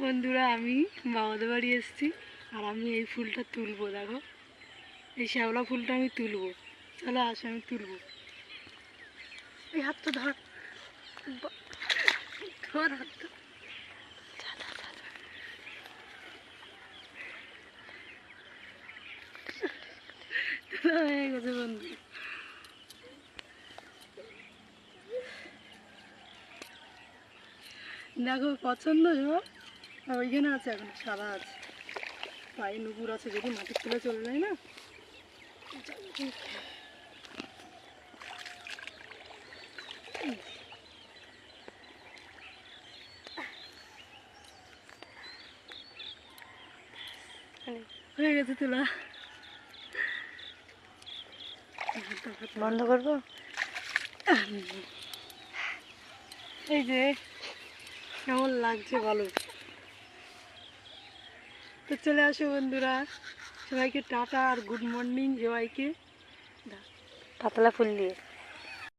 বন্ধুরা, আমি মামাদের বাড়ি এসেছি আর আমি এই ফুলটা তুলবো। দেখো, এই শ্যাওলা ফুলটা আমি তুলবো। চলো আসো, আমি তুলবো। এই হাতটা ধর, ধর হাতটা। হয়ে গেছে বন্ধু। দেখো, পছন্দ সব। ওইখানে আছে, এখন সাদা আছে, পায়ে নুপুর আছে, যদি মাটির তুলে চলে যায় না। হয়ে গেছে তোলা। বন্ধ করবো। এই যে কেমন লাগছে বলো। তো চলে আসো বন্ধুরা, সবাইকে টাটা আর গুড মর্নিং সবাইকে। পাতলা ফুল দিয়ে